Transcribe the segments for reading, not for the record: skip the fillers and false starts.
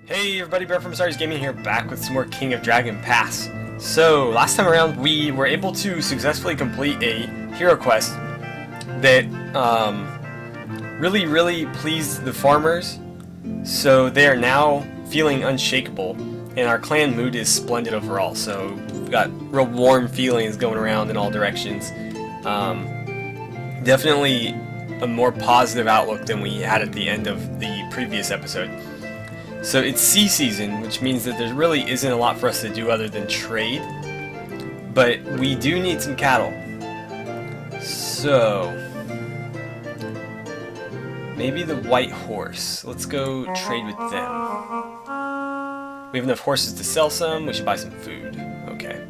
Hey everybody, Bear from AstartesGaming here, back with some more King of Dragon Pass. So, last time around we were able to successfully complete a hero quest that really pleased the farmers. So they are now feeling unshakable, and our clan mood is splendid overall. So we've got real warm feelings going around in all directions. Definitely a more positive outlook than we had at the end of the previous episode. So it's sea season, which means that there really isn't a lot for us to do other than trade. But we do need some cattle. So maybe the white horse. Let's go trade with them. We have enough horses to sell some. We should buy some food. Okay.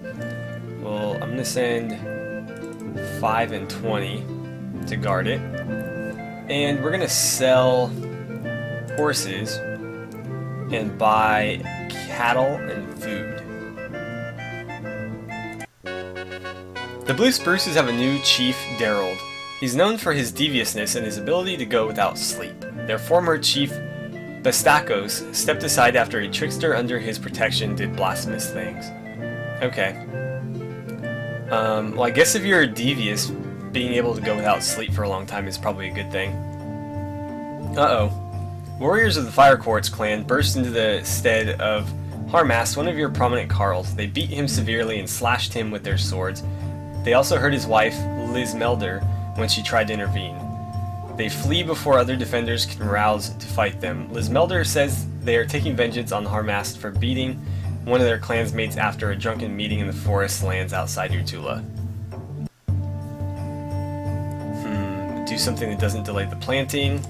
Well, I'm going to send 5 and 20 to guard it. And we're going to sell horses and buy cattle and food. The Blue Spruces have a new chief, Darold. He's known for his deviousness and his ability to go without sleep. Their former chief, Bastakos, stepped aside after a trickster under his protection did blasphemous things. Okay. Well, I guess if you're devious, being able to go without sleep for a long time is probably a good thing. Uh-oh. Warriors of the Fire Quartz clan burst into the stead of Harmas, one of your prominent carls. They beat him severely and slashed him with their swords. They also hurt his wife, Liz Melder, when she tried to intervene. They flee before other defenders can rouse to fight them. Liz Melder says they are taking vengeance on Harmas for beating one of their clansmates after a drunken meeting in the forest lands outside Utula. Do something that doesn't delay the planting.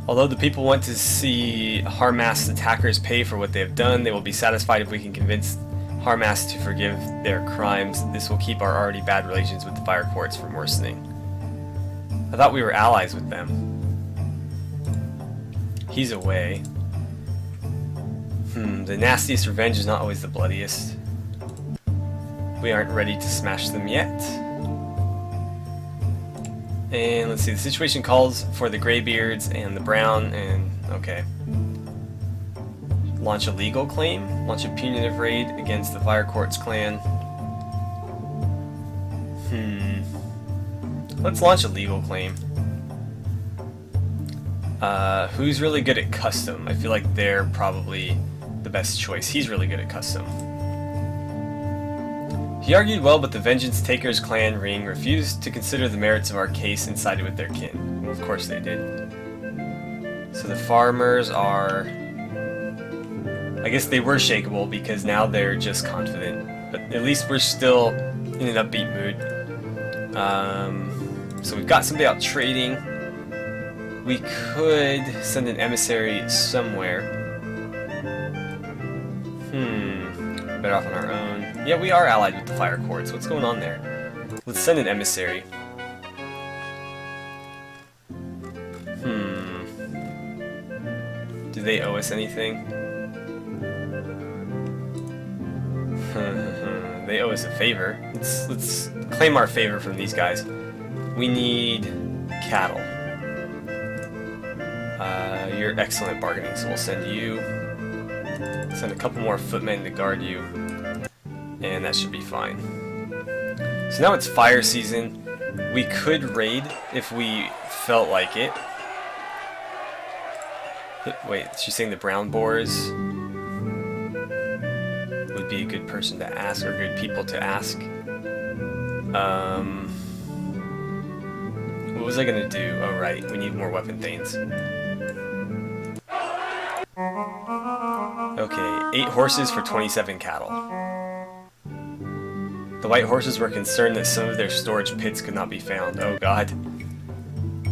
Although the people want to see Harmas attackers pay for what they have done, they will be satisfied if we can convince Harmas to forgive their crimes. This will keep our already bad relations with the Fire Quartz from worsening. I thought we were allies with them. He's away. The nastiest revenge is not always the bloodiest. We aren't ready to smash them yet. And let's see, the situation calls for the Greybeards and the Brown, and okay. Launch a legal claim, launch a punitive raid against the Fire Quartz clan. Let's launch a legal claim. Who's really good at custom? I feel like they're probably the best choice. He's really good at custom. He argued well, but the Vengeance Takers clan ring refused to consider the merits of our case and sided with their kin. Well, of course they did. So the farmers are... I guess they were shakeable because now they're just confident. But at least we're still in an upbeat mood. So we've got somebody out trading. We could send an emissary somewhere. Better off on our own. Yeah, we are allied with the Fire Quartz. What's going on there? Let's send an emissary. Do they owe us anything? They owe us a favor. Let's claim our favor from these guys. We need cattle. You're excellent bargaining, so we'll send you. Send a couple more footmen to guard you. And that should be fine. So now it's fire season. We could raid if we felt like it. Wait, she's saying the brown boars would be a good person to ask, or good people to ask. What was I gonna do? Oh right, we need more weapon thanes. Okay, 8 horses for 27 cattle. The white horses were concerned that some of their storage pits could not be found. Oh god.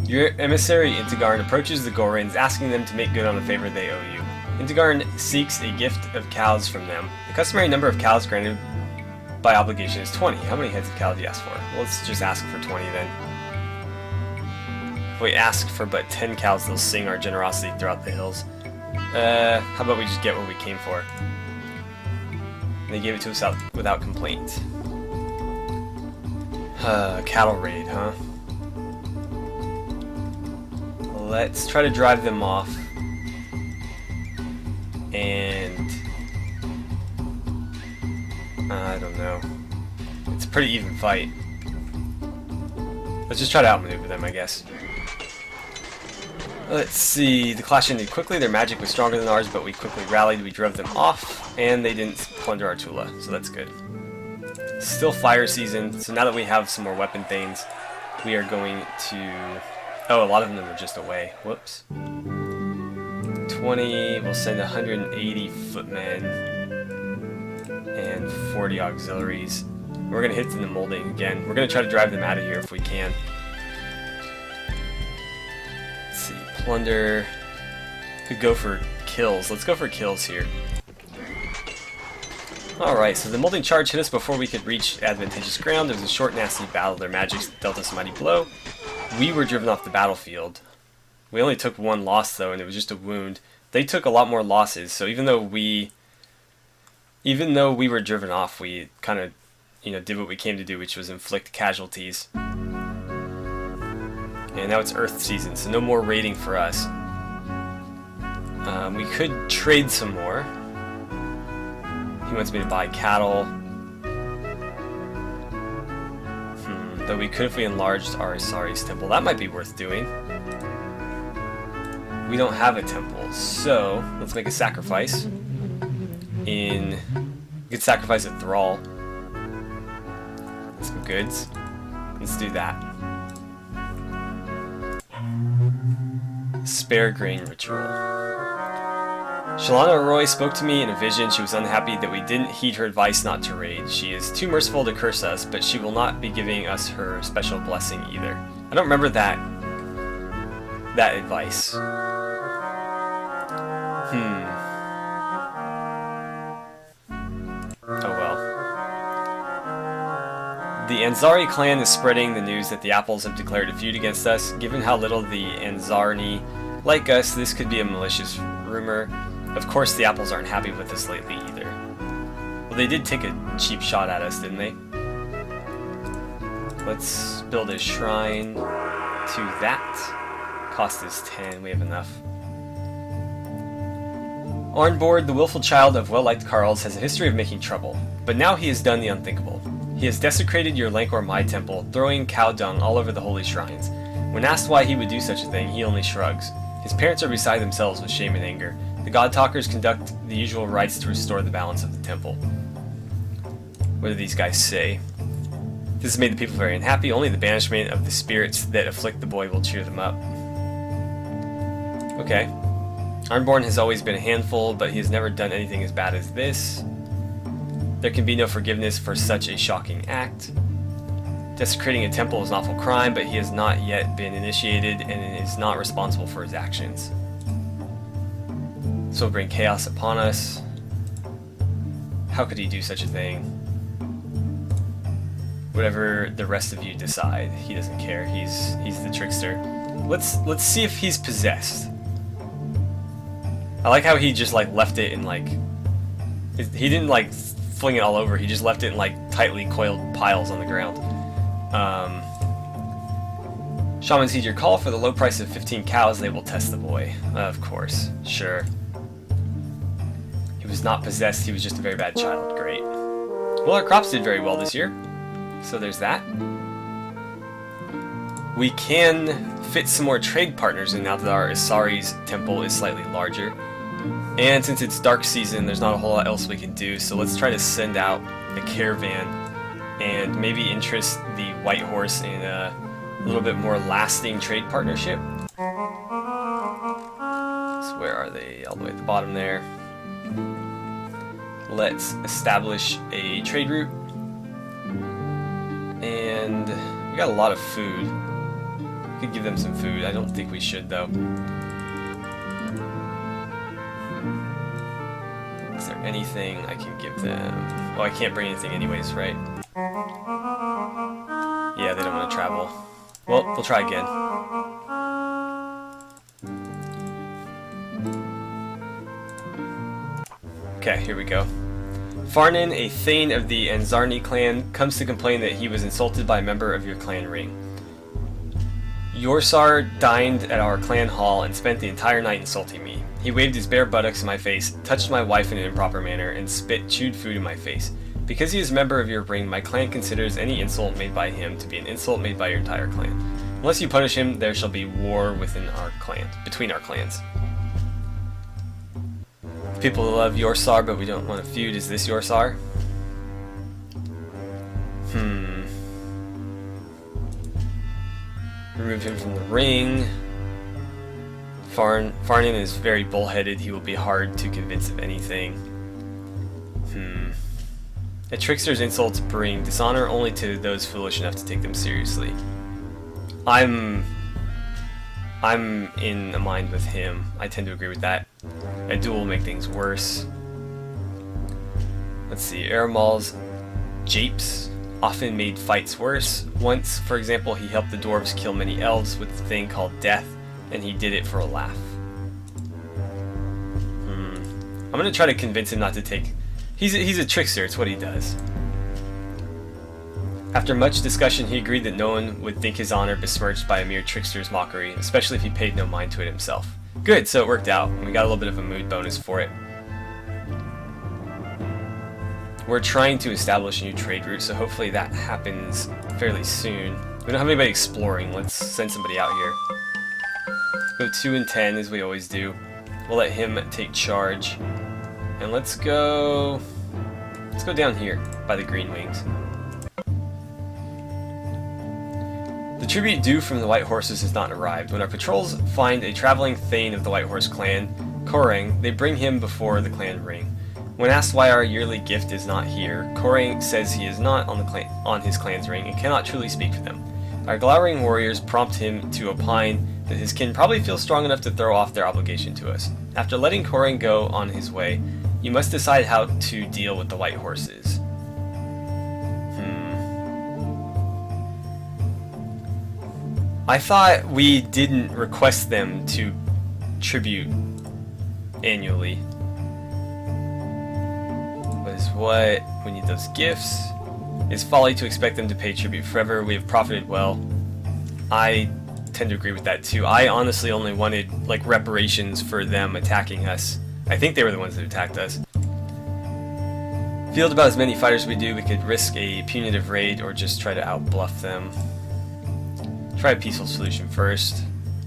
Your emissary Intigarn approaches the Gorins, asking them to make good on a favor they owe you. Intigarn seeks a gift of cows from them. The customary number of cows granted by obligation is 20. How many heads of cows do you ask for? Well, let's just ask for 20 then. If we ask for but 10 cows, they'll sing our generosity throughout the hills. How about we just get what we came for? They gave it to us without complaint. Cattle raid, huh? Let's try to drive them off. and I don't know. It's a pretty even fight. Let's just try to outmaneuver them, I guess. Let's see. The clash ended quickly. Their magic was stronger than ours, but we quickly rallied. We drove them off, and they didn't plunder our Tula, so that's good. Still fire season, so now that we have some more weapon things, we are going to... Oh, a lot of them are just away. Whoops. 20, we'll send 180 footmen and 40 auxiliaries. We're going to hit the molding again. We're going to try to drive them out of here if we can. Let's see, plunder. Could go for kills. Let's go for kills here. Alright, so the molding charge hit us before we could reach advantageous ground. It was a short, nasty battle. Their magic dealt us a mighty blow. We were driven off the battlefield. We only took one loss, though, and it was just a wound. They took a lot more losses, so even though we were driven off, we kind of, did what we came to do, which was inflict casualties. And now it's Earth season, so no more raiding for us. We could trade some more. He wants me to buy cattle. Though we could if we enlarged our Asari's temple. That might be worth doing. We don't have a temple, so let's make a sacrifice. We could sacrifice a thrall. Some goods. Let's do that. Spare grain ritual. Shalana Roy spoke to me in a vision. She was unhappy that we didn't heed her advice not to raid. She is too merciful to curse us, but she will not be giving us her special blessing either. I don't remember that advice. Oh well. The Anzari clan is spreading the news that the Apples have declared a feud against us. Given how little the Anzarni like us, this could be a malicious rumor. Of course, the Apples aren't happy with us lately either. Well, they did take a cheap shot at us, didn't they? Let's build a shrine to that. Cost is 10, we have enough. Arnbord, the willful child of well-liked Carls, has a history of making trouble, but now he has done the unthinkable. He has desecrated your Lankor Mai temple, throwing cow dung all over the holy shrines. When asked why he would do such a thing, he only shrugs. His parents are beside themselves with shame and anger. The God-talkers conduct the usual rites to restore the balance of the temple. What do these guys say? This has made the people very unhappy. Only the banishment of the spirits that afflict the boy will cheer them up. Okay. Arnborn has always been a handful, but he has never done anything as bad as this. There can be no forgiveness for such a shocking act. Desecrating a temple is an awful crime, but he has not yet been initiated and is not responsible for his actions. This will bring chaos upon us. How could he do such a thing? Whatever the rest of you decide, he doesn't care. He's the trickster. Let's see if he's possessed. I like how he just left it in he didn't fling it all over. He just left it in tightly coiled piles on the ground. Shamans heed your call. For the low price of 15 cows, they will test the boy. Of course, sure. He was not possessed, he was just a very bad child. Great. Well, our crops did very well this year, so there's that. We can fit some more trade partners in now that our Asari's temple is slightly larger. And since it's dark season, there's not a whole lot else we can do, so let's try to send out a caravan and maybe interest the White Horse in a little bit more lasting trade partnership. So where are they? All the way at the bottom there. Let's establish a trade route. And we got a lot of food. We could give them some food. I don't think we should, though. Is there anything I can give them? Oh, I can't bring anything anyways, right? Yeah, they don't want to travel. Well, we'll try again. Okay, here we go. Farnan, a Thane of the Anzarni clan, comes to complain that he was insulted by a member of your clan ring. Yorsar dined at our clan hall and spent the entire night insulting me. He waved his bare buttocks in my face, touched my wife in an improper manner, and spit chewed food in my face. Because he is a member of your ring, my clan considers any insult made by him to be an insult made by your entire clan. Unless you punish him, there shall be war between our clans. People love Yorsar, but we don't want a feud. Is this Yorsar? Remove him from the ring. Farnan is very bullheaded. He will be hard to convince of anything. A trickster's insults bring dishonor only to those foolish enough to take them seriously. I'm in a mind with him. I tend to agree with that. A duel will make things worse. Let's see. Aramal's japes often made fights worse. Once, for example, he helped the dwarves kill many elves with a thing called death, and he did it for a laugh. I'm gonna try to convince him not to take... He's a trickster, it's what he does. After much discussion, he agreed that no one would think his honor besmirched by a mere trickster's mockery, especially if he paid no mind to it himself. Good, so it worked out, and we got a little bit of a mood bonus for it. We're trying to establish a new trade route, so hopefully that happens fairly soon. We don't have anybody exploring. Let's send somebody out here. Go 2 and 10 as we always do. We'll let him take charge. And let's go down here by the Green Wings. The tribute due from the White Horses has not arrived. When our patrols find a traveling Thane of the White Horse clan, Korang, they bring him before the clan ring. When asked why our yearly gift is not here, Korang says he is not on his clan's ring and cannot truly speak for them. Our glowering warriors prompt him to opine that his kin probably feel strong enough to throw off their obligation to us. After letting Korang go on his way, you must decide how to deal with the White Horses. I thought we didn't request them to tribute annually. What? We need those gifts. It's folly to expect them to pay tribute forever. We have profited well. I tend to agree with that too. I honestly only wanted like reparations for them attacking us. I think they were the ones that attacked us. Field about as many fighters as we do, we could risk a punitive raid or just try to outbluff them. Try a peaceful solution first.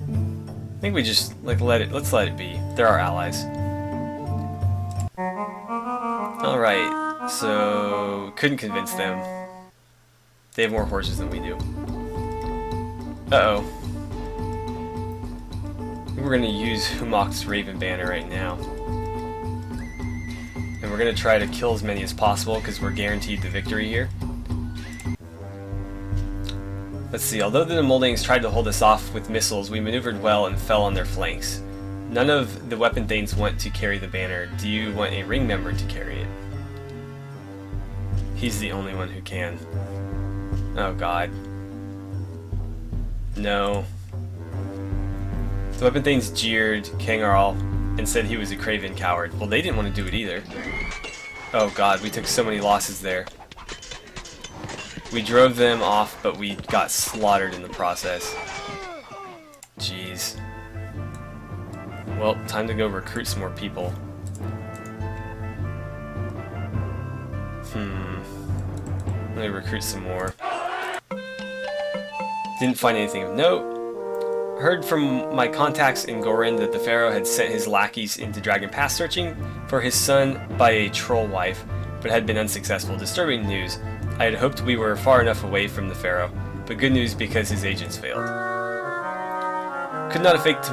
I think we just let's let it be. They're our allies. Alright, so couldn't convince them. They have more horses than we do. Uh-oh. We're gonna use Humak's Raven Banner right now. And we're gonna try to kill as many as possible because we're guaranteed the victory here. Let's see, although the Moldings tried to hold us off with missiles, we maneuvered well and fell on their flanks. None of the weapon thanes want to carry the banner. Do you want a ring member to carry it? He's the only one who can. Oh god. No. The weapon thanes jeered Kangarl and said he was a craven coward. Well, they didn't want to do it either. Oh god, we took so many losses there. We drove them off, but we got slaughtered in the process. Jeez. Well, time to go recruit some more people. Let me recruit some more. Didn't find anything of note. Heard from my contacts in Gorin that the Pharaoh had sent his lackeys into Dragon Pass searching for his son by a troll wife, but had been unsuccessful. Disturbing news. I had hoped we were far enough away from the Pharaoh, but good news because his agents failed. Could not afford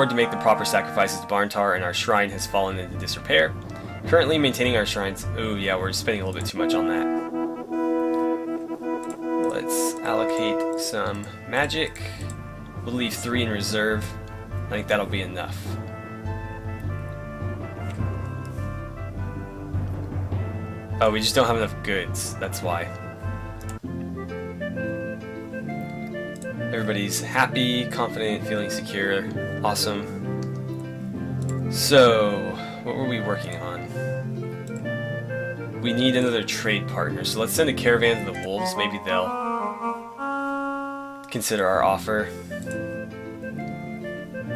to make the proper sacrifices to Barntar, and our shrine has fallen into disrepair. Currently maintaining our shrines. Ooh, yeah, we're spending a little bit too much on that. Let's allocate some magic. We'll leave 3 in reserve. I think that'll be enough. Oh, we just don't have enough goods. That's why. Everybody's happy, confident, feeling secure. Awesome. So, what were we working on? We need another trade partner, so let's send a caravan to the wolves. Maybe they'll consider our offer.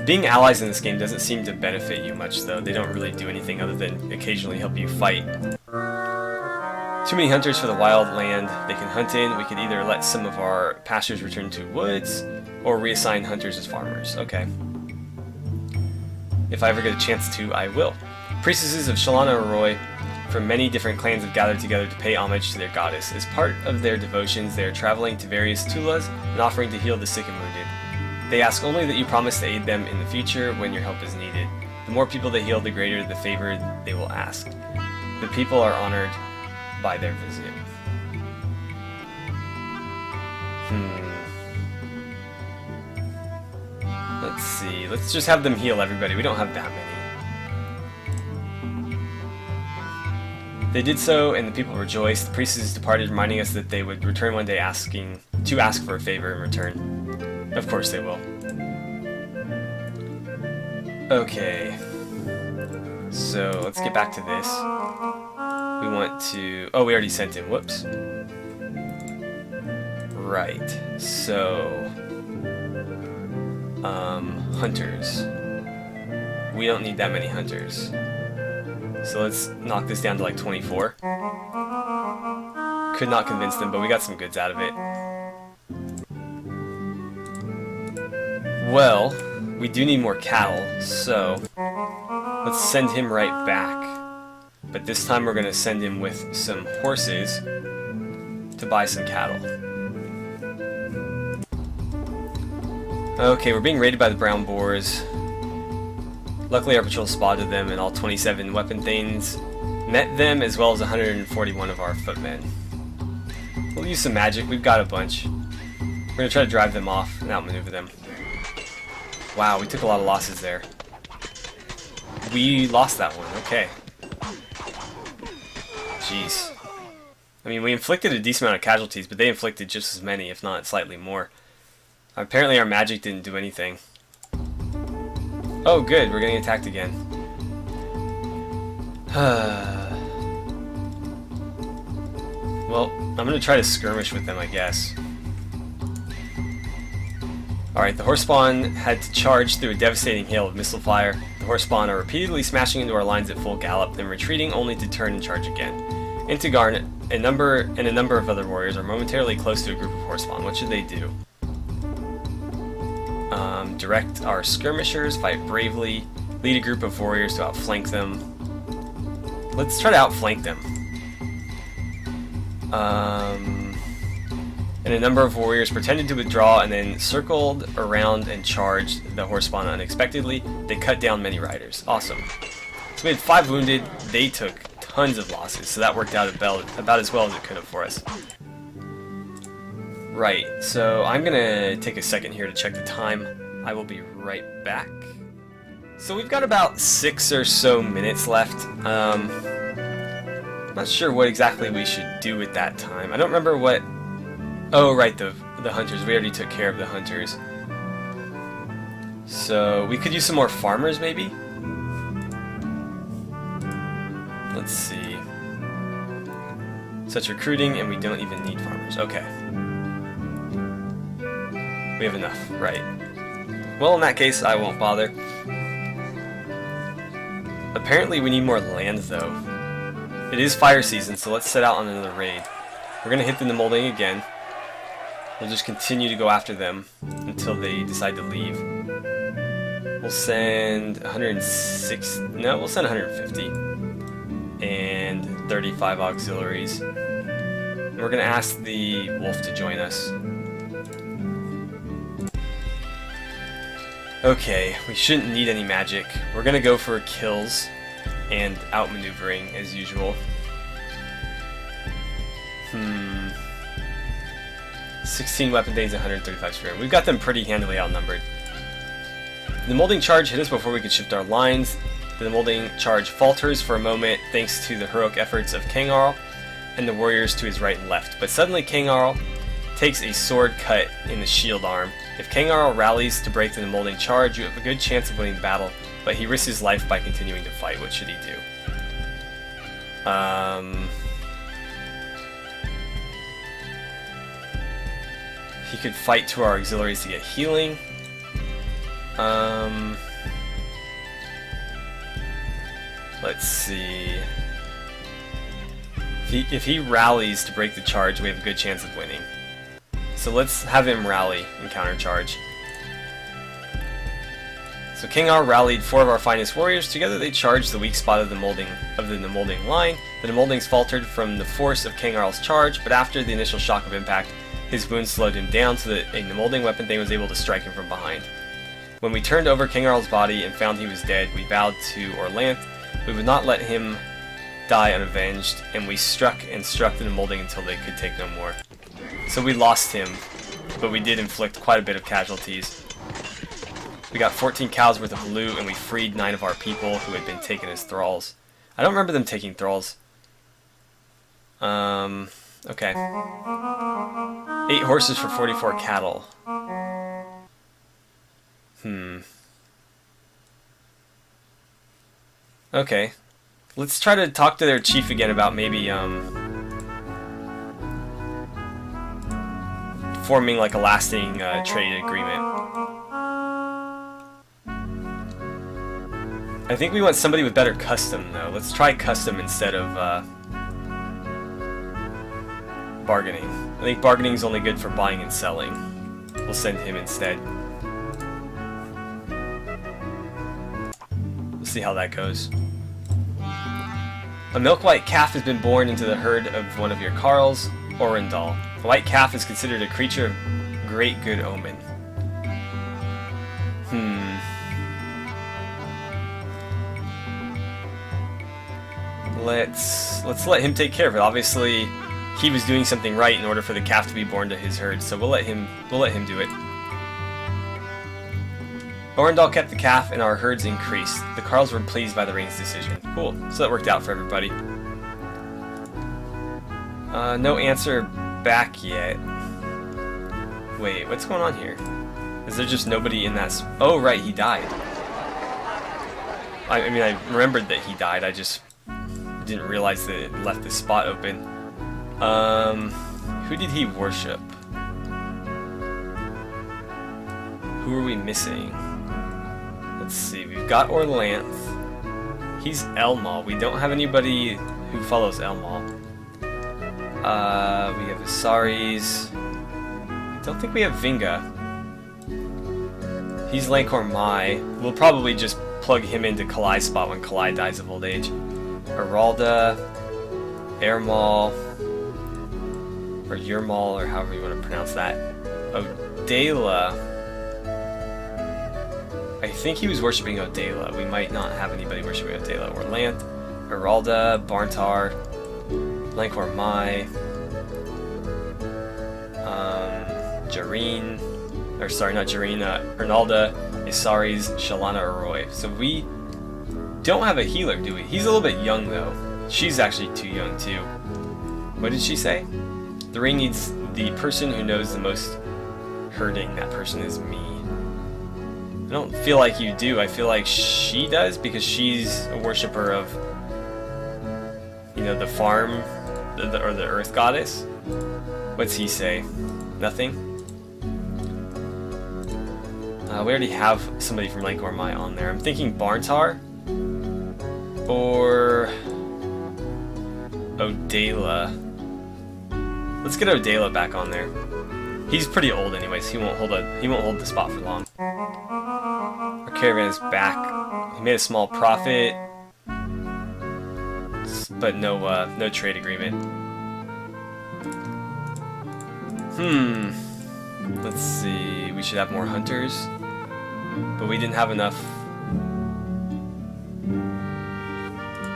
Being allies in this game doesn't seem to benefit you much, though. They don't really do anything other than occasionally help you fight. Too many hunters for the wild land they can hunt in. We could either let some of our pastures return to woods, or reassign hunters as farmers. Okay. If I ever get a chance to, I will. Priestesses of Shalana Arroy from many different clans have gathered together to pay homage to their goddess. As part of their devotions, they are traveling to various tulas and offering to heal the sick and wounded. They ask only that you promise to aid them in the future when your help is needed. The more people they heal, the greater the favor they will ask. The people are honored by their visit. Let's see. Let's just have them heal everybody. We don't have that many. They did so, and the people rejoiced. The priestesses departed, reminding us that they would return one day to ask for a favor in return. Of course they will. Okay. So, let's get back to this. We want to... Oh, we already sent him. Whoops. Right. So... hunters. We don't need that many hunters. So let's knock this down to like 24. Could not convince them, but we got some goods out of it. Well, we do need more cattle, so let's send him right back. But this time we're going to send him with some horses to buy some cattle. Okay, we're being raided by the brown boars. Luckily our patrol spotted them, and all 27 weapon thanes met them, as well as 141 of our footmen. We'll use some magic. We've got a bunch. We're going to try to drive them off and outmaneuver them. Wow, we took a lot of losses there. We lost that one. Okay. Jeez. I mean, we inflicted a decent amount of casualties, but they inflicted just as many, if not slightly more. Apparently our magic didn't do anything. Oh good, we're getting attacked again. Well, I'm gonna try to skirmish with them, I guess. Alright, the horse spawn had to charge through a devastating hail of missile fire. The horse spawn are repeatedly smashing into our lines at full gallop, then retreating only to turn and charge again. Intigarn and a number of other warriors are momentarily close to a group of horse spawn. What should they do? Direct our skirmishers, fight bravely, lead a group of warriors to outflank them. Let's try to outflank them. And a number of warriors pretended to withdraw and then circled around and charged the horse spawn unexpectedly. They cut down many riders. Awesome. So we had 5 wounded. They took tons of losses, so that worked out about as well as it could have for us. Right, so I'm gonna take a second here to check the time. I will be right back. So we've got about 6 or so minutes left. Not sure what exactly we should do with that time. I don't remember what... Oh, right, the hunters. We already took care of the hunters. So we could use some more farmers, maybe? Let's see. Such recruiting, and we don't even need farmers. Okay. We have enough, right. Well, in that case, I won't bother. Apparently we need more land, though. It is fire season, so let's set out on another raid. We're going to hit the molding again. We'll just continue to go after them until they decide to leave. We'll send 106... No, we'll send 150. And 35 auxiliaries. And we're going to ask the wolf to join us. Okay, we shouldn't need any magic. We're gonna go for kills and outmaneuvering as usual. 16 weapon days, 135 spirit. We've got them pretty handily outnumbered. The molding charge hit us before we could shift our lines. The molding charge falters for a moment thanks to the heroic efforts of Kangarl and the warriors to his right and left. But suddenly Kangarl takes a sword cut in the shield arm. If Kangarl rallies to break the molding charge, you have a good chance of winning the battle, but he risks his life by continuing to fight. What should he do? He could fight to our auxiliaries to get healing. Let's see. If he rallies to break the charge, we have a good chance of winning. So let's have him rally and countercharge. So King R rallied 4 of our finest warriors. Together they charged the weak spot of the molding line. The moldings faltered from the force of King R's charge, but after the initial shock of impact, his wounds slowed him down so that a molding weapon thing was able to strike him from behind. When we turned over King R's body and found he was dead, we vowed to Orlanth we would not let him die unavenged, and we struck the molding until they could take no more. So we lost him, but we did inflict quite a bit of casualties. We got 14 cows worth of loot, and we freed 9 of our people who had been taken as thralls. I don't remember them taking thralls. Okay. 8 horses for 44 cattle. Okay. Let's try to talk to their chief again about maybe, forming like a lasting trade agreement. I think we want somebody with better custom though. Let's try custom instead of bargaining. I think bargaining is only good for buying and selling. We'll send him instead. We'll see how that goes. A milk-white calf has been born into the herd of one of your Carls, Orendal. The white calf is considered a creature of great good omen. Let's let him take care of it. Obviously, he was doing something right in order for the calf to be born to his herd, so we'll let him do it. Orendal kept the calf and our herds increased. The Carls were pleased by the Rain's decision. Cool, so that worked out for everybody. No answer back yet. Wait, what's going on here? Is there just nobody in that... Oh, right, he died. I mean, I remembered that he died, I just didn't realize that it left this spot open. Who did he worship? Who are we missing? Let's see, we've got Orlanth. He's Elmal. We don't have anybody who follows Elmal. We have Asaris. I don't think we have Vinga. He's Lankor Mai. We'll probably just plug him into Kalai's spot when Kalai dies of old age. Aralda, Airmal, or Yermal, or however you want to pronounce that. Odela. I think he was worshipping Odela. We might not have anybody worshipping Odela. Orlanth, Aralda, Barntar, Lankor Mai, Jareen, or sorry, not Jareen, Ernalda, Isaris, Shalana, Arroy. So we don't have a healer, do we? He's a little bit young, though. She's actually too young, too. What did she say? The ring needs the person who knows the most hurting. That person is me. I don't feel like you do. I feel like she does, because she's a worshipper of, you know, the farm, or the earth goddess. What's he say? Nothing? We already have somebody from Lankor Mai on there. I'm thinking Barntar or Odela. Let's get Odela back on there. He's pretty old anyways. He won't hold the spot for long. Our caravan is back. He made a small profit, but no trade agreement. Let's see. We should have more hunters, but we didn't have enough.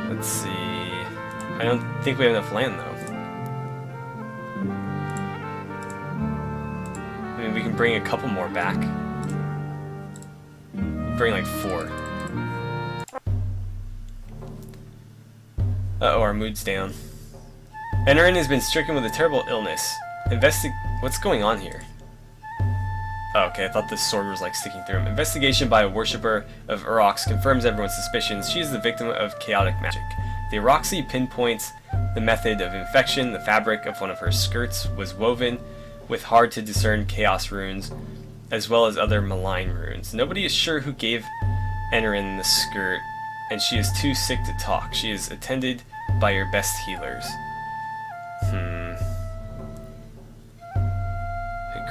Let's see. I don't think we have enough land though. I mean, we can bring a couple more back. Bring like 4. Uh-oh, our mood's down. Enarin has been stricken with a terrible illness. What's going on here? Oh, okay, I thought the sword was like sticking through him. Investigation by a worshipper of Urox confirms everyone's suspicions. She is the victim of chaotic magic. The Uroxy pinpoints the method of infection. The fabric of one of her skirts was woven with hard to discern chaos runes. as well as other malign runes. Nobody is sure who gave Enerin the skirt, and she is too sick to talk. She is attended by your best healers.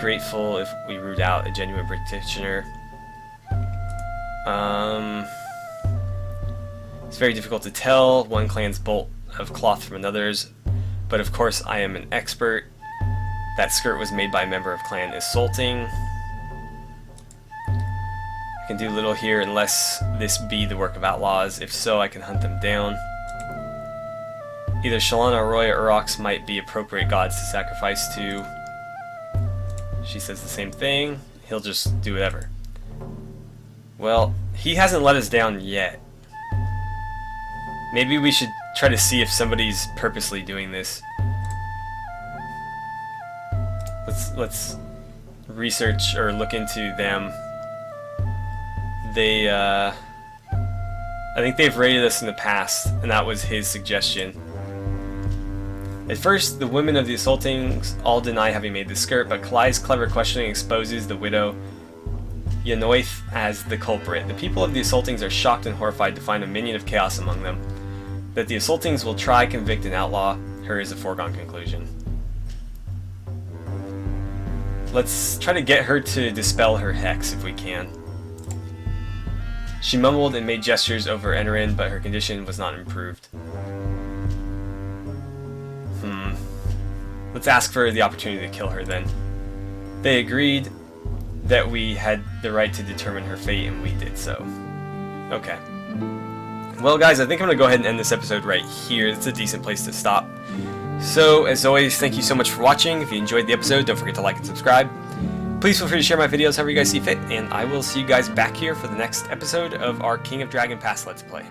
Grateful if we root out a genuine practitioner. It's very difficult to tell one clan's bolt of cloth from another's, but of course I am an expert. That skirt was made by a member of clan Assaulting. I can do little here unless this be the work of outlaws. If so, I can hunt them down. Either Shalana, Roy, or Urox might be appropriate gods to sacrifice to. She says the same thing. He'll just do whatever. Well, he hasn't let us down yet. Maybe we should try to see if somebody's purposely doing this. Let's research or look into them. I think they've raided us in the past, and that was his suggestion. At first, the women of the Assaultings all deny having made the skirt, but Kalai's clever questioning exposes the widow Yanoith as the culprit. The people of the Assaultings are shocked and horrified to find a minion of chaos among them. That the Assaultings will try, convict, and outlaw her is a foregone conclusion. Let's try to get her to dispel her hex if we can. She mumbled and made gestures over Enerin, but her condition was not improved. Let's ask for the opportunity to kill her then. They agreed that we had the right to determine her fate, and we did so. Okay. Well guys, I think I'm going to go ahead and end this episode right here. It's a decent place to stop. So, as always, thank you so much for watching. If you enjoyed the episode, don't forget to like and subscribe. Please feel free to share my videos however you guys see fit, and I will see you guys back here for the next episode of our King of Dragon Pass Let's Play.